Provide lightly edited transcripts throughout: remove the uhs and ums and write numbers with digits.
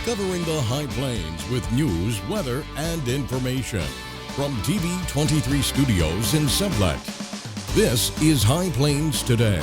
covering the High Plains with news, weather, and information. From TV23 Studios in Sublette, this is High Plains Today.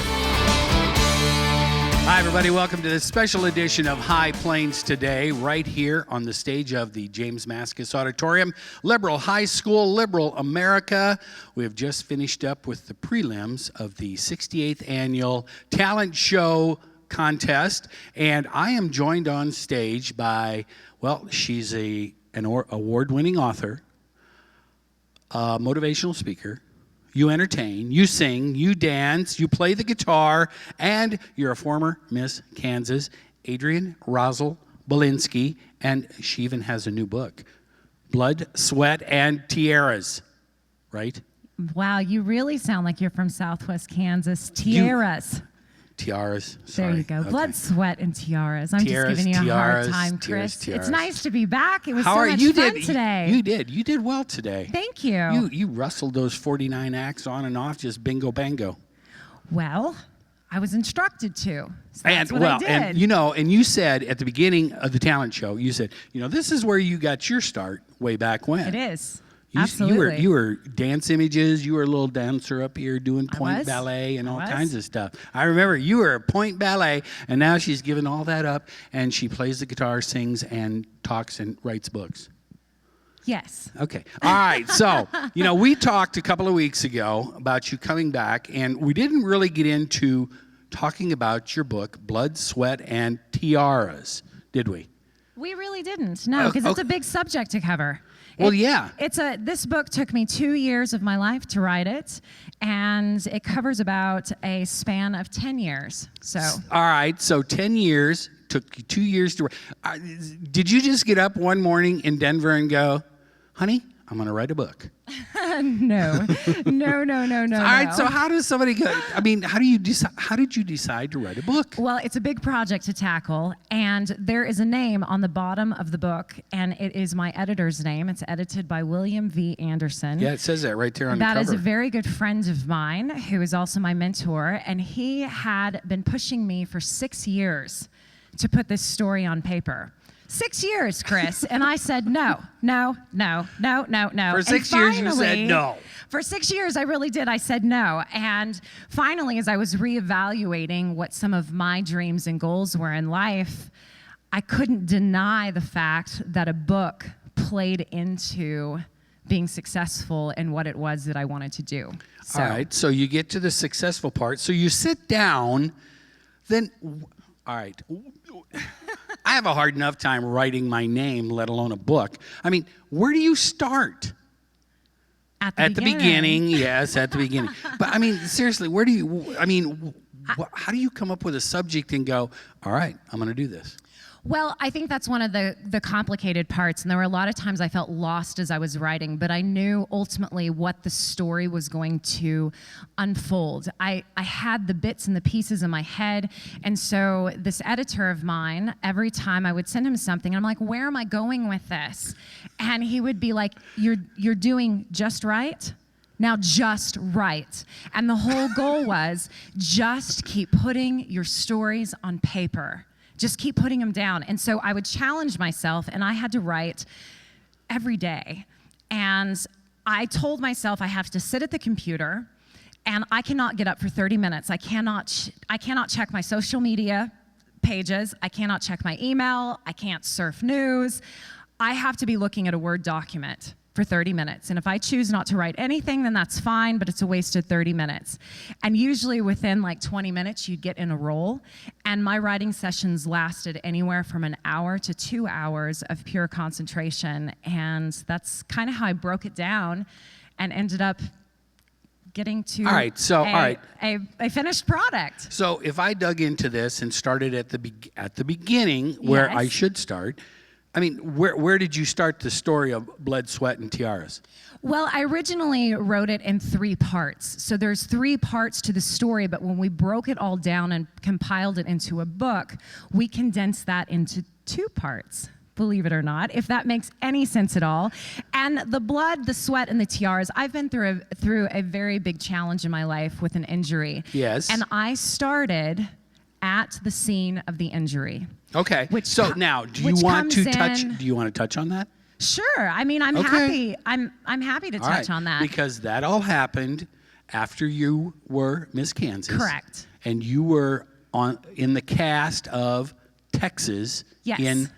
Hi, everybody. Welcome to this special edition of High Plains Today, right here on the stage of the James Mascus Auditorium, Liberal High School, Liberal America. We have just finished up with the prelims of the 68th Annual Talent Show Contest, and I am joined on stage by, well, she's an award-winning author, a motivational speaker. You entertain, you sing, you dance, you play the guitar, and you're a former Miss Kansas, Adrienne Rosel-Bulinski, and she even has a new book, Blood, Sweat, and Tiaras, right? Wow, you really sound like you're from Southwest Kansas. Tiaras. Tiaras, sorry. There you go. Okay. Blood, Sweat, and Tiaras. I'm Tiaras, just giving you a hard tiaras, time, tiaras, Chris. tiaras. It's nice to be back. It was How so are much you? fun Did today. You did well today. Thank you. You rustled those 49 acts on and off, just bingo bango. Well, I was instructed to. So that's what I did. And you said at the beginning of the talent show, you said, this is where you got your start way back when. It is. Absolutely. You were dance images. You were a little dancer up here doing point ballet and all kinds of stuff. I remember you were a point ballet, and now she's given all that up, and she plays the guitar, sings, and talks and writes books. Yes. Okay. All right. So, we talked a couple of weeks ago about you coming back, and we didn't really get into talking about your book, Blood, Sweat, and Tiaras, did we? We really didn't. No, because it's a big subject to cover. Yeah. This book took me 2 years of my life to write it, and it covers about a span of 10 years. So. All right. So 10 years, took you 2 years to write. Did you just get up one morning in Denver and go, honey, I'm going to write a book? No. No. All right, so how does somebody go? How did you decide to write a book? Well, it's a big project to tackle, and there is a name on the bottom of the book, and it is my editor's name. It's edited by William V. Anderson. Yeah, it says that right there on the cover. That is a very good friend of mine who is also my mentor, and he had been pushing me for 6 years to put this story on paper. 6 years, Chris. And I said, no. For 6 years, you said no. For 6 years, I really did. I said no. And finally, as I was reevaluating what some of my dreams and goals were in life, I couldn't deny the fact that a book played into being successful in what it was that I wanted to do. So. All right, so you get to the successful part. So you sit down, then, all right. I have a hard enough time writing my name, let alone a book. I mean, where do you start? At the beginning, yes, at the beginning. But I mean, seriously, how do you come up with a subject and go, all right, I'm going to do this? Well, I think that's one of the complicated parts, and there were a lot of times I felt lost as I was writing, but I knew ultimately what the story was going to unfold. I had the bits and the pieces in my head, and so this editor of mine, every time I would send him something, I'm like, where am I going with this? And he would be like, you're doing just right? Now just write. And the whole goal was just keep putting your stories on paper. Just keep putting them down. And so I would challenge myself, and I had to write every day. And I told myself I have to sit at the computer, and I cannot get up for 30 minutes. I cannot check my social media pages. I cannot check my email. I can't surf news. I have to be looking at a Word document for 30 minutes. And if I choose not to write anything, then that's fine, but it's a wasted 30 minutes. And usually within like 20 minutes, you'd get in a roll. And my writing sessions lasted anywhere from an hour to 2 hours of pure concentration. And that's kind of how I broke it down and ended up getting to a finished product. So if I dug into this and started at the beginning, where I should start, I mean, where did you start the story of Blood, Sweat, and Tiaras? Well, I originally wrote it in 3 parts. So there's 3 parts to the story, but when we broke it all down and compiled it into a book, we condensed that into 2 parts. Believe it or not, if that makes any sense at all. And the blood, the sweat, and the tiaras, I've been through a very big challenge in my life with an injury. Yes. And I started at the scene of the injury. Okay. So now, do you want to touch on that? Sure. I mean, I'm happy. I'm happy to touch on that. Because that all happened after you were Miss Kansas. Correct. And you were in the cast of Texas in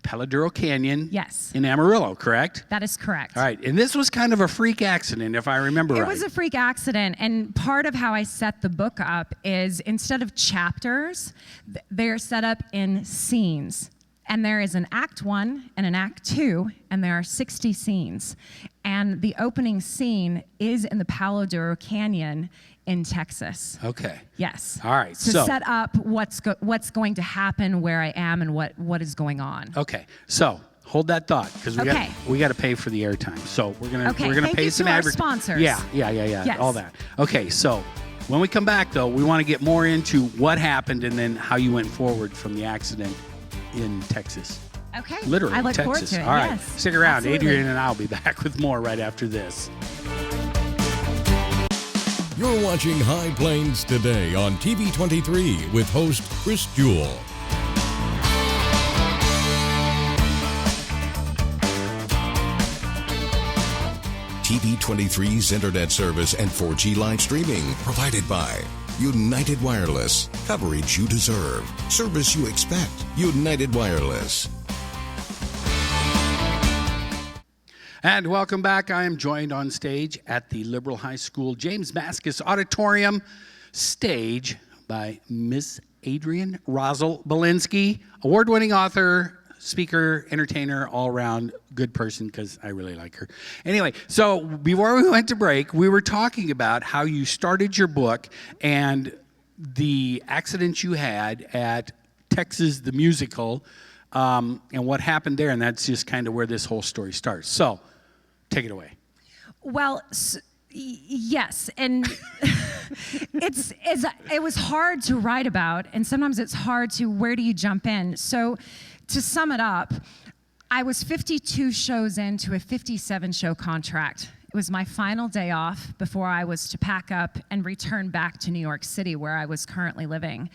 Paladuro Canyon in Amarillo, correct? That is correct. All right. And this was kind of a freak accident, if I remember right. It was a freak accident. And part of how I set the book up is instead of chapters, they're set up in scenes. And there is an Act 1 and an Act 2, and there are 60 scenes. And the opening scene is in the Paladuro Canyon in Texas. Okay. Yes. All right. To set up what's going to happen, where I am, and what is going on. Okay. So hold that thought, because we got to pay for the airtime. So we're gonna pay some sponsors. Yeah. Yes. All that. Okay. So when we come back, though, we want to get more into what happened and then how you went forward from the accident in Texas. Okay. Literally, I look Texas. forward to it. All right. Yes. Stick around. Absolutely. Adrienne and I will be back with more right after this. You're watching High Plains Today on TV 23 with host Chris Jewell. TV 23's internet service and 4G live streaming provided by United Wireless. Coverage you deserve. Service you expect. United Wireless. And welcome back. I am joined on stage at the Liberal High School James Mascus Auditorium stage by Miss Adrienne Rosel-Bulinski, award-winning author, speaker, entertainer, all-around good person, because I really like her. Anyway, so before we went to break, we were talking about how you started your book and the accident you had at Texas the Musical, and what happened there, and that's just kind of where this whole story starts. So, take it away. Well, yes, and it was hard to write about, and sometimes it's hard to, where do you jump in? So, to sum it up, I was 52 shows into a 57-show contract. It was my final day off before I was to pack up and return back to New York City, where I was currently living.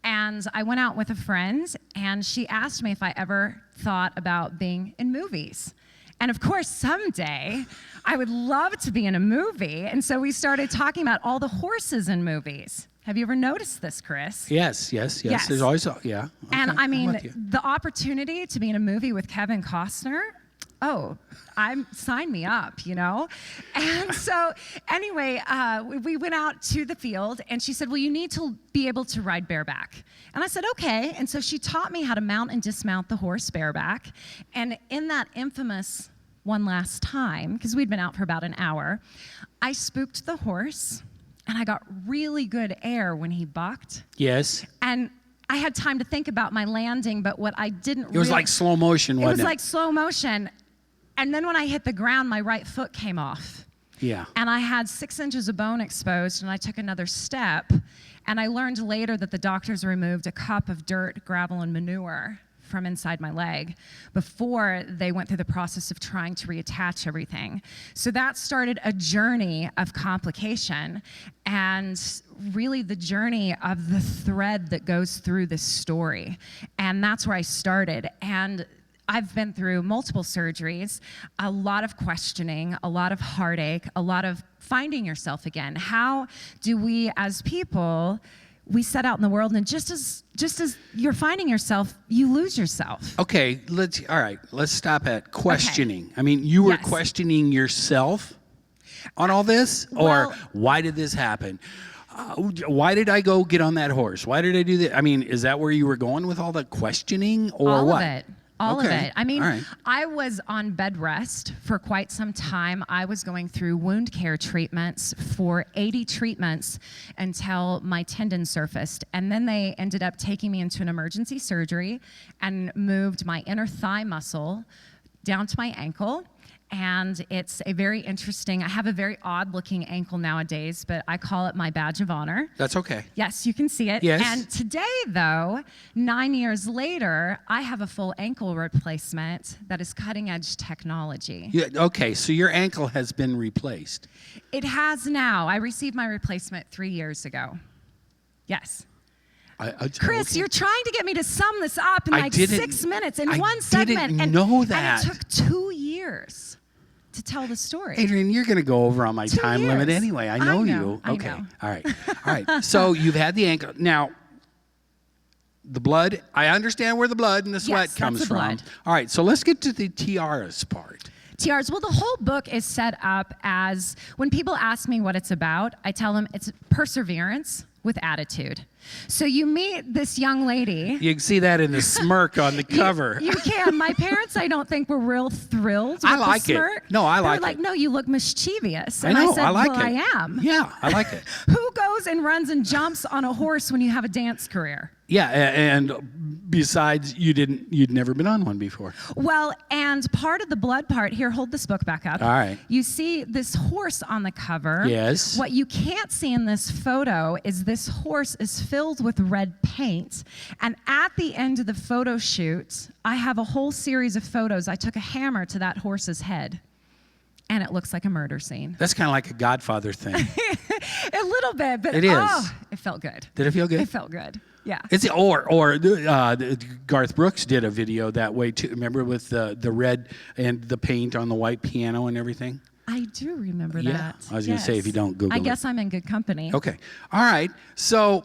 And I went out with a friend, and she asked me if I ever thought about being in movies. And of course, someday, I would love to be in a movie. And so we started talking about all the horses in movies. Have you ever noticed this, Chris? Yes. There's always, Okay, and I mean, the opportunity to be in a movie with Kevin Costner, sign me up, you know? And so anyway, we went out to the field, and she said, well, you need to be able to ride bareback. And I said, okay. And so she taught me how to mount and dismount the horse bareback. And in that infamous one last time, because we'd been out for about an hour, I spooked the horse, and I got really good air when he bucked. Yes. And I had time to think about my landing, but what I didn't It was like slow motion, wasn't it? It was like slow motion. And then when I hit the ground, my right foot came off. Yeah. And I had 6 inches of bone exposed, and I took another step. And I learned later that the doctors removed a cup of dirt, gravel, and manure from inside my leg before they went through the process of trying to reattach everything. So that started a journey of complication, and really the journey of the thread that goes through this story. And that's where I started. And I've been through multiple surgeries, a lot of questioning, a lot of heartache, a lot of finding yourself again. How do we as people, we set out in the world, and just as you're finding yourself, you lose yourself. Okay, let's stop at questioning. Okay. I mean, you were questioning yourself on all this? Or why did this happen? Why did I go get on that horse? Why did I do that? I mean, is that where you were going with all the questioning, or all what? All of it. All of it. I mean, I was on bed rest for quite some time. I was going through wound care treatments for 80 treatments until my tendon surfaced. And then they ended up taking me into an emergency surgery and moved my inner thigh muscle down to my ankle. And it's a very interesting, I have a very odd looking ankle nowadays, but I call it my badge of honor. That's okay. Yes, you can see it. Yes. And today, though, 9 years later, I have a full ankle replacement that is cutting edge technology. Yeah, okay, so your ankle has been replaced. It has now. I received my replacement 3 years ago. Yes. Chris, okay. you're trying to get me to sum this up in like 6 minutes in one segment. I didn't know that. And it took 2 years to tell the story. Adrienne, you're going to go over on my 2 time limit years. anyway. I know you. I Okay. know. All right. All right. So you've had the ankle. Now, the blood, I understand where the blood and the sweat comes that's the from. blood. All right. So let's get to the tiaras part. Tiaras. Well, the whole book is set up as, when people ask me what it's about, I tell them it's perseverance with attitude. So you meet this young lady. You can see that in the smirk on the cover. You can. My parents, I don't think, were real thrilled with I like the it. smirk. No, I They were like like, it. no, you look mischievous. I And know. I said, I like well, it. I am. Yeah, I like it. Who goes and runs and jumps on a horse when you have a dance career? Yeah, and besides, you'd never been on one before. Well, and part of the blood part, here, hold this book back up. All right. You see this horse on the cover. Yes. What you can't see in this photo is this horse is filled with red paint. And at the end of the photo shoot, I have a whole series of photos. I took a hammer to that horse's head, and it looks like a murder scene. That's kind of like a Godfather thing. A little bit, but It is. oh, it felt good. Did it feel good? It felt good. Yeah. It's Garth Brooks did a video that way too. Remember with the red and the paint on the white piano and everything? I do remember Yeah. that. I was going to say, if you don't Google I it. guess I'm in good company. Okay. All right. So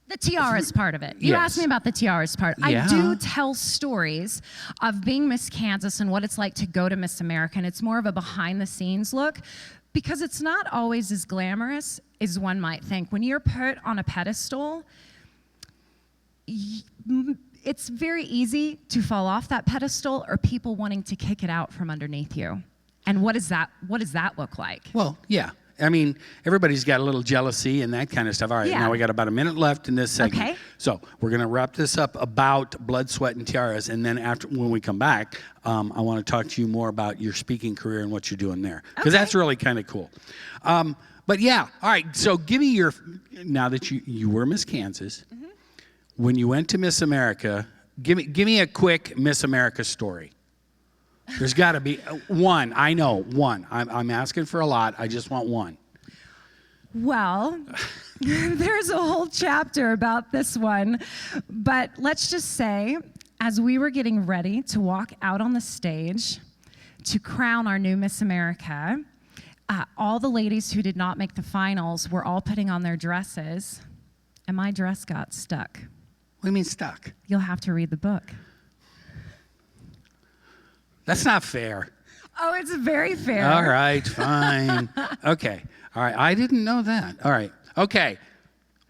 The tiaras part of it. You Yes. asked me about the tiaras part. Yeah. I do tell stories of being Miss Kansas and what it's like to go to Miss America, and it's more of a behind-the-scenes look because it's not always as glamorous as one might think. When you're put on a pedestal, it's very easy to fall off that pedestal or people wanting to kick it out from underneath you. And what does that look like? well, yeah. I mean, everybody's got a little jealousy and that kind of stuff. All right, Yeah. now we got about a minute left in this segment. Okay. So we're going to wrap this up about blood, sweat, and tiaras, and then when we come back, I want to talk to you more about your speaking career and what you're doing there, because that's really kind of cool. But yeah, all right. So give me now that you were Miss Kansas, when you went to Miss America, give me a quick Miss America story. There's got to be one. I know one. I'm asking for a lot. I just want one. Well, there's a whole chapter about this one, but let's just say, as we were getting ready to walk out on the stage to crown our new Miss America, all the ladies who did not make the finals were all putting on their dresses, and my dress got stuck. What do you mean stuck? You'll have to read the book. That's not fair. Oh, it's very fair. All right, fine. Okay. All right. I didn't know that. All right. Okay.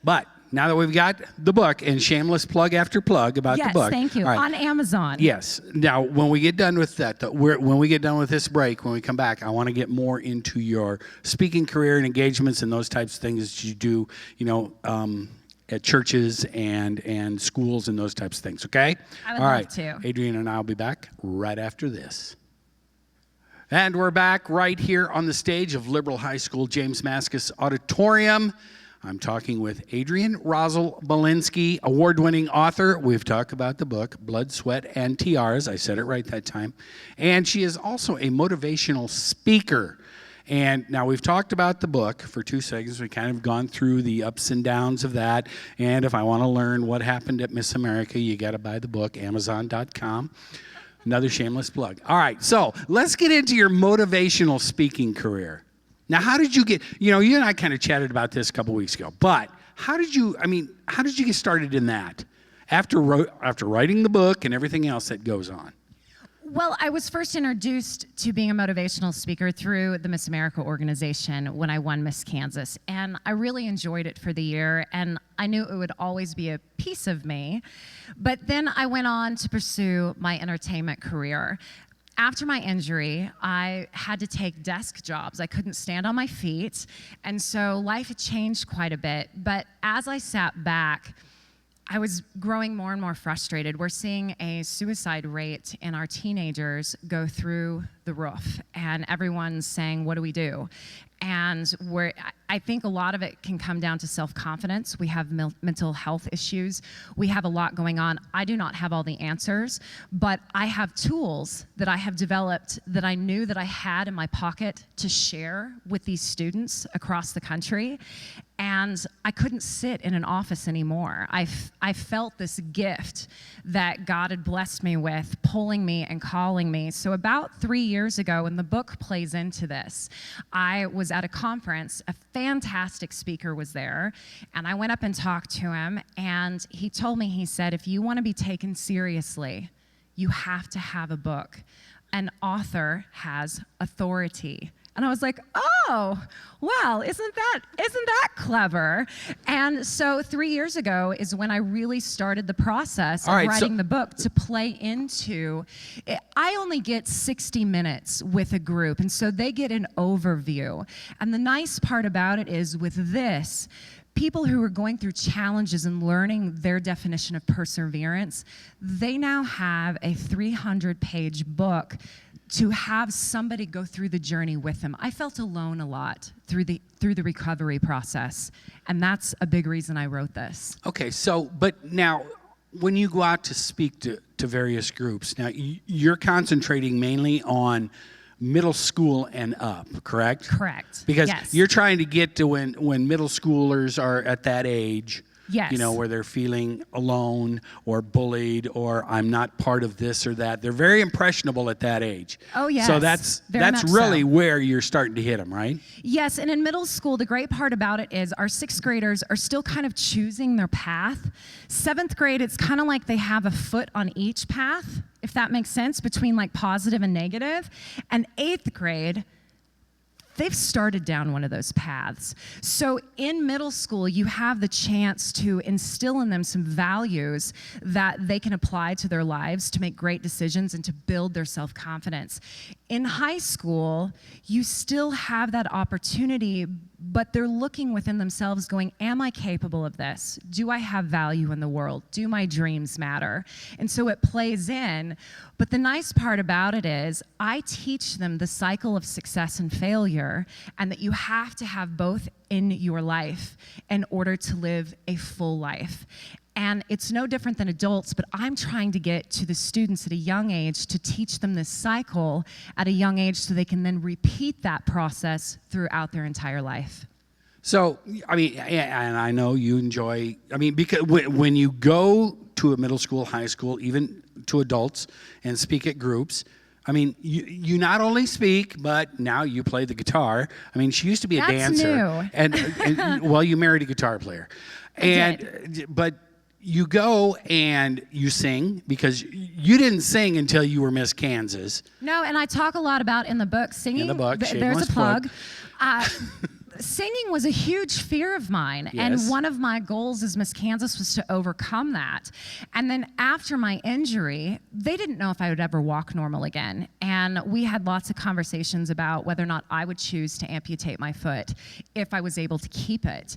But now that we've got the book, and shameless plug after plug about the book. Yes, thank you. All right. On Amazon. Yes. Now, when we get done with that, when we get done with this break, when we come back, I want to get more into your speaking career and engagements and those types of things that you do, at churches and schools and those types of things, okay? I would All love right. to. Adrienne and I will be back right after this. And we're back right here on the stage of Liberal High School James Mascus Auditorium. I'm talking with Adrienne Rosel-Bulinski, award-winning author. We've talked about the book, Blood, Sweat, and Tiaras. I said it right that time. And she is also a motivational speaker. And now we've talked about the book for 2 seconds. We've kind of gone through the ups and downs of that. And if I want to learn what happened at Miss America, you got to buy the book, Amazon.com. Another shameless plug. All right, so let's get into your motivational speaking career. Now, how did you get, you and I kind of chatted about this a couple weeks ago, but how did you get started in that after writing the book and everything else that goes on? Well, I was first introduced to being a motivational speaker through the Miss America organization when I won Miss Kansas, and I really enjoyed it for the year, and I knew it would always be a piece of me. But then I went on to pursue my entertainment career. After my injury, I had to take desk jobs. I couldn't stand on my feet, and so life had changed quite a bit. But as I sat back, I was growing more and more frustrated. We're seeing a suicide rate in our teenagers go through the roof, and everyone's saying, what do we do? And I think a lot of it can come down to self-confidence. We have mental health issues. We have a lot going on. I do not have all the answers, but I have tools that I have developed that I knew that I had in my pocket to share with these students across the country. And I couldn't sit in an office anymore. I felt this gift that God had blessed me with, pulling me and calling me. So about 3 years ago, and the book plays into this, I was at a conference. A fantastic speaker was there, and I went up and talked to him, and he told me, he said, if you want to be taken seriously, you have to have a book. An author has authority. And I was like, oh, well, isn't that clever? And so 3 years ago is when I really started the process of writing the book to play into it. I only get 60 minutes with a group, and so they get an overview. And the nice part about it is with this, people who are going through challenges and learning their definition of perseverance, they now have a 300-page book to have somebody go through the journey with them. I felt alone a lot through the recovery process, and that's a big reason I wrote this. Okay, so, but now, when you go out to speak to various groups, now you're concentrating mainly on middle school and up, correct? Correct. Because yes. you're trying to get to when middle schoolers are at that age, yes. you know, where they're feeling alone or bullied or I'm not part of this or that. They're very impressionable at that age. Oh, yes. So that's really where you're starting to hit them, right? Yes, and in middle school, the great part about it is our 6th graders are still kind of choosing their path. 7th grade, it's kind of like they have a foot on each path, if that makes sense, between like positive and negative. And 8th grade, they've started down one of those paths. So in middle school, you have the chance to instill in them some values that they can apply to their lives to make great decisions and to build their self-confidence. In high school, you still have that opportunity, but they're looking within themselves going, am I capable of this? Do I have value in the world? Do my dreams matter? And so it plays in. But the nice part about it is I teach them the cycle of success and failure, and that you have to have both in your life in order to live a full life. And it's no different than adults, but I'm trying to get to the students at a young age to teach them this cycle at a young age so they can then repeat that process throughout their entire life. So, I mean, and I know you enjoy, I mean, because when you go to a middle school, high school, even to adults and speak at groups, I mean, you not only speak, but now you play the guitar. I mean, she used to be a dancer. New. And well, you married a guitar player. But you go and you sing, because you didn't sing until you were Miss Kansas. No, and I talk a lot about in the book singing. In the book, there's a plug. Singing was a huge fear of mine, yes. and one of my goals as Miss Kansas was to overcome that. And then after my injury, they didn't know if I would ever walk normal again, and we had lots of conversations about whether or not I would choose to amputate my foot if I was able to keep it.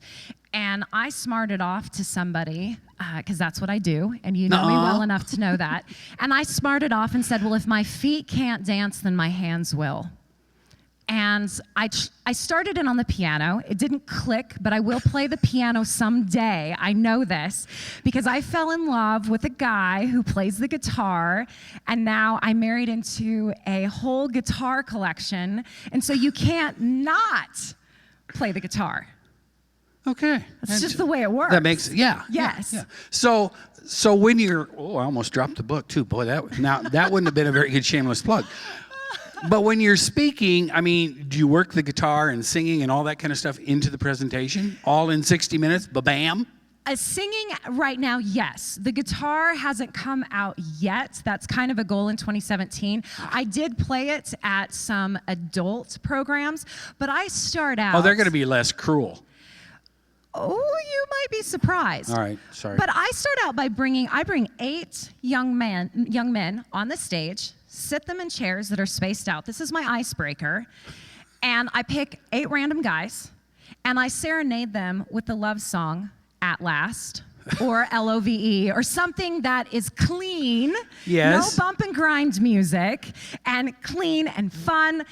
And I smarted off to somebody, because that's what I do, and you know me well enough to know that. And I smarted off and said, well, if my feet can't dance, then my hands will. And I started in on the piano. It didn't click, but I will play the piano someday. I know this because I fell in love with a guy who plays the guitar, and now I'm married into a whole guitar collection, and so you can't not play the guitar. Okay. That's just the way it works. That makes, yeah. Yes. Yeah. So when you're, I almost dropped the book too. Boy, that wouldn't have been a very good shameless plug. But when you're speaking, I mean, do you work the guitar and singing and all that kind of stuff into the presentation? All in 60 minutes? Ba-bam? Singing right now, yes. The guitar hasn't come out yet. That's kind of a goal in 2017. I did play it at some adult programs, but I start out... Oh, they're going to be less cruel. Oh, you might be surprised. All right, sorry. But I start out by bring 8 young men on the stage, sit them in chairs that are spaced out. This is my icebreaker. And I pick 8 random guys, and I serenade them with the love song, At Last, or LOVE, or something that is clean, yes. no bump and grind music, and clean and fun.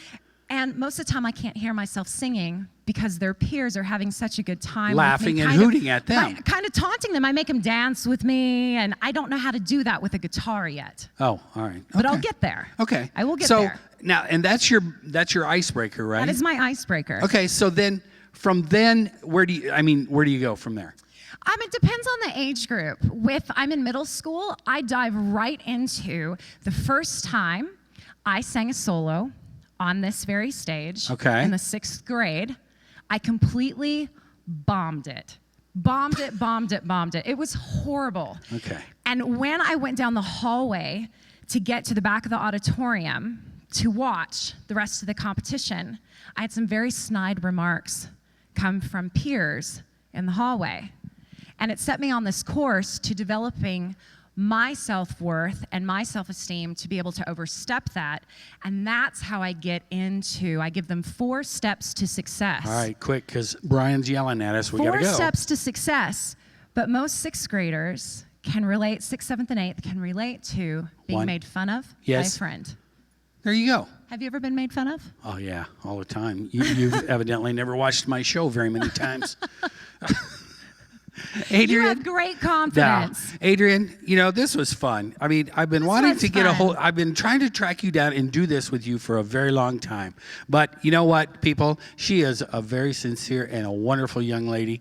And most of the time I can't hear myself singing because their peers are having such a good time. Laughing with me, and hooting at them. Right, kind of taunting them. I make them dance with me, and I don't know how to do that with a guitar yet. Oh, all right. But I'll get there. Okay. I will get there. So now, and that's your icebreaker, right? That is my icebreaker. Okay, so then from then, where do you go from there? It depends on the age group. If I'm in middle school, I dive right into the first time I sang a solo on this very stage in the 6th grade. I completely bombed it. Bombed it. It was horrible. Okay. And when I went down the hallway to get to the back of the auditorium to watch the rest of the competition, I had some very snide remarks come from peers in the hallway. And it set me on this course to developing my self-worth and my self-esteem to be able to overstep that. And that's how I give them 4 steps to success. All right, quick, because Brian's yelling at us. We got to go. 4 steps to success. But most 6th graders can relate, 6th, 7th, and 8th can relate to being made fun of by a friend. There you go. Have you ever been made fun of? Oh, yeah, all the time. You've evidently never watched my show very many times. Adrienne, you have great confidence. No. Adrienne, this was fun. I mean, I've been wanting to get I've been trying to track you down and do this with you for a very long time. But you know what, people? She is a very sincere and a wonderful young lady.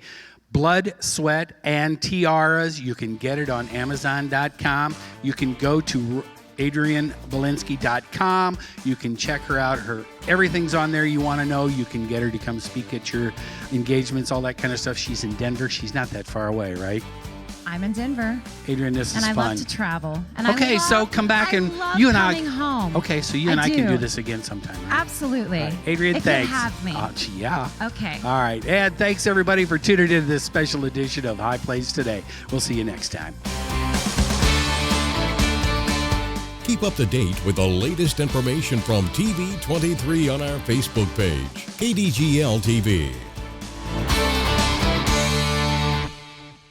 Blood, Sweat, and Tiaras. You can get it on Amazon.com. You can go to AdrienneBulinski.com. You can check her out. Everything's on there you want to know. You can get her to come speak at your engagements, all that kind of stuff. She's in Denver. She's not that far away, right? I'm in Denver. Adrienne, this is fun. And I love to travel. And so come back and you and I coming home. Okay, so you and I can do this again sometime, right? Absolutely. Right. Adrienne, if thanks. You have me. Yeah. Okay. All right. And thanks everybody for tuning into this special edition of High Plains Today. We'll see you next time. Keep up to date with the latest information from TV23 on our Facebook page, KDGL TV.